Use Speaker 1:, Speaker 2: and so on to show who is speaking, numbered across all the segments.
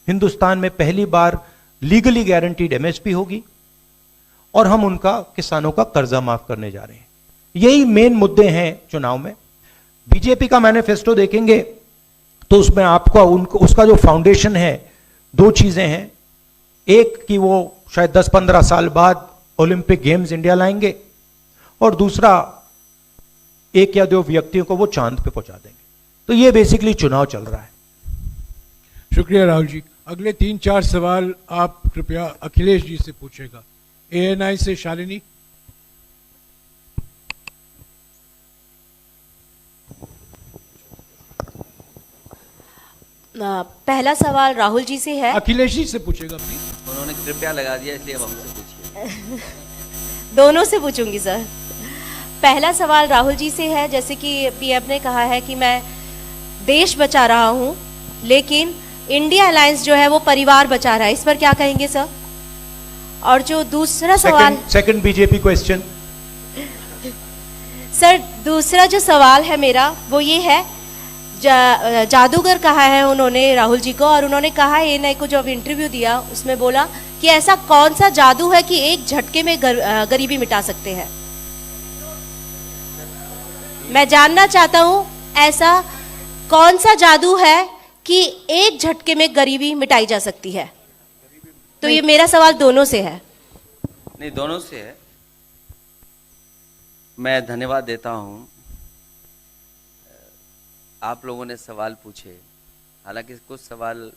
Speaker 1: हिंदुस्तान में पहली बार legally guaranteed MSP होगी और हम उनका किसानों का कर्जा माफ करने जा रहे हैं। यही मेन मुद्दे हैं चुनाव में। बीजेपी का मैनिफेस्टो देखेंगे तो उसमें आपको उसका जो फाउंडेशन है, दो चीजें हैं। एक कि वो शायद 10-15 साल बाद ओलंपिक गेम्स इंडिया लाएंगे, और दूसरा एक या दो व्यक्तियों को वो चांद पे पहुंचा देंगे। तो ये बेसिकली चुनाव चल रहा है।
Speaker 2: शुक्रिया राहुल जी। अगले 3-4 सवाल आप कृपया अखिलेश जी से पूछेगा। ANI से शालिनी।
Speaker 3: पहला सवाल राहुल जी से है।
Speaker 2: अखिलेश जी से पूछेगा प्लीज।
Speaker 4: उन्होंने कृपया लगा दिया, इसलिए अब हमसे पूछिए।
Speaker 3: दोनों से पूछूंगी सर। पहला सवाल राहुल जी से है, जैसे कि पीएम ने कहा है कि मैं देश बचा रहा हूं, लेकिन इंडिया अलायंस जो है वो परिवार बचा रहा है, इस पर क्या कहेंगे सर? और जो दूसरा सवाल,
Speaker 1: सेकंड बीजेपी क्वेश्चन।
Speaker 3: सर दूसरा जो सवाल है मेरा वो ये है, जादूगर कहा है उन्होंने राहुल जी को, और उन्होंने कहा ANI को जो इंटरव्यू दिया उसमें बोला कि ऐसा कौन सा जादू है कि एक झटके में गरीबी मिटा सकते हैं। मैं जानना चाहता हूं ऐसा कौन सा जादू है कि एक झटके में गरीबी मिटाई जा सकती है। तो ये मेरा सवाल दोनों से है।
Speaker 4: नहीं, दोनों से है। मैं धन्यवाद देता हूं, आप लोगों ने सवाल पूछे। हालांकि कुछ सवाल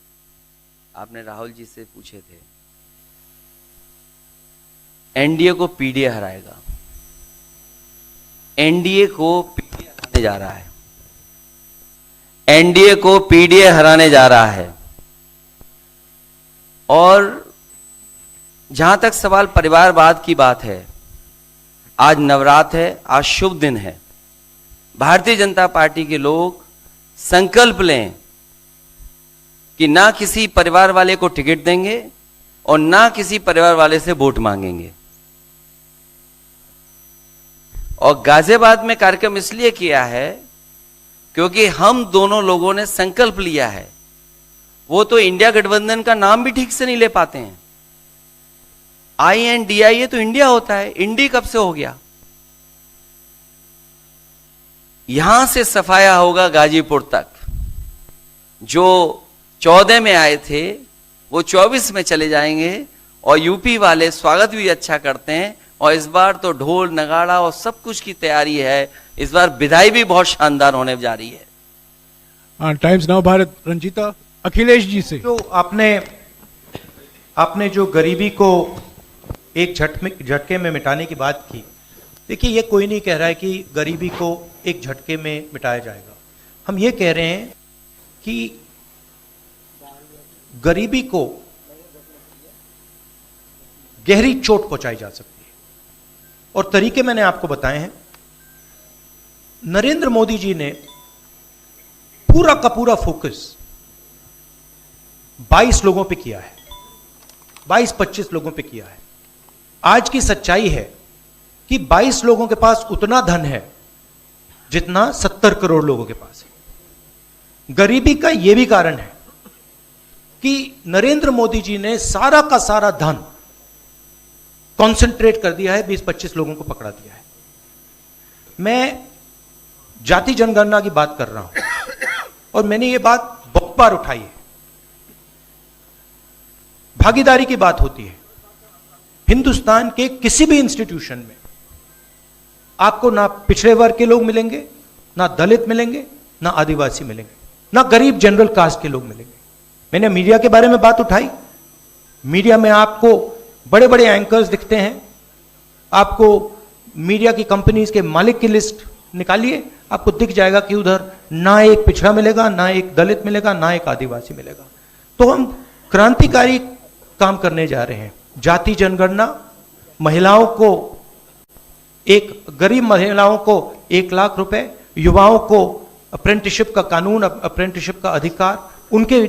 Speaker 4: आपने राहुल जी से पूछे थे। एनडीए को पीडीए हराएगा, एनडीए को पीडीए हराने जा रहा है, एनडीए को पीडीए हराने जा रहा है। और जहां तक सवाल परिवारवाद की बात है, आज नवरात्र है, आज शुभ दिन है। भारतीय जनता पार्टी के लोग संकल्प लें कि ना किसी परिवार वाले को टिकट देंगे और ना किसी परिवार वाले से वोट मांगेंगे। और गाजियाबाद में कार्यक्रम इसलिए किया है क्योंकि हम दोनों लोगों ने संकल्प लिया है। वो तो इंडिया गठबंधन का नाम भी ठीक से नहीं ले पाते हैं। INDIA तो इंडिया होता है, इंडी कब से हो गया? यहां से सफाया होगा गाजीपुर तक। जो 14 में आए थे वो 24 में चले जाएंगे, और यूपी वाले स्वागत भी अच्छा करते हैं। और इस बार तो ढोल नगाड़ा और सब कुछ की तैयारी है। इस बार विदाई भी बहुत शानदार होने जा रही है।
Speaker 2: Times Now Bharat, Ranjeeta. अखिलेश जी से।
Speaker 1: जो आपने जो गरीबी को एक झटके में मिटाने की बात की, देखिए ये कोई नहीं कह रहा है कि गरीबी को एक झटके में मिटाया जाएगा। हम ये कह रहे हैं कि गरीबी को गहरी चोट पहुंचाई जा सकती है, और तरीके मैंने आपको बताए हैं। नरेंद्र मोदी जी ने पूरा का पूरा फोकस 22 लोगों पे किया है, 22-25 लोगों पे किया है। आज की सच्चाई है कि 22 लोगों के पास उतना धन है जितना 70 करोड़ लोगों के पास है। गरीबी का यह भी कारण है कि नरेंद्र मोदी जी ने सारा का सारा धन कॉन्सेंट्रेट कर दिया है, 20-25 लोगों को पकड़ा दिया है। मैं जाति जनगणना की बात कर रहा हूं और मैंने ये बात बहुत बार उठाई है। भागीदारी की बात होती है। हिंदुस्तान के किसी भी इंस्टीट्यूशन में आपको ना पिछड़े वर्ग के लोग मिलेंगे, ना दलित मिलेंगे, ना आदिवासी मिलेंगे, ना गरीब जनरल कास्ट के लोग मिलेंगे। मैंने मीडिया के बारे में बात उठाई। मीडिया में आपको बड़े बड़े एंकर्स दिखते हैं। आपको मीडिया की कंपनीज के मालिक की लिस्ट निकालिए, आपको दिख जाएगा कि उधर ना एक पिछड़ा मिलेगा, ना एक दलित मिलेगा, ना एक आदिवासी मिलेगा। तो हम क्रांतिकारी काम करने जा रहे हैं। जाति जनगणना, महिलाओं को गरीब महिलाओं को 1 लाख रुपए, युवाओं को अप्रेंटिसशिप का कानून, अप्रेंटिसशिप का अधिकार, उनके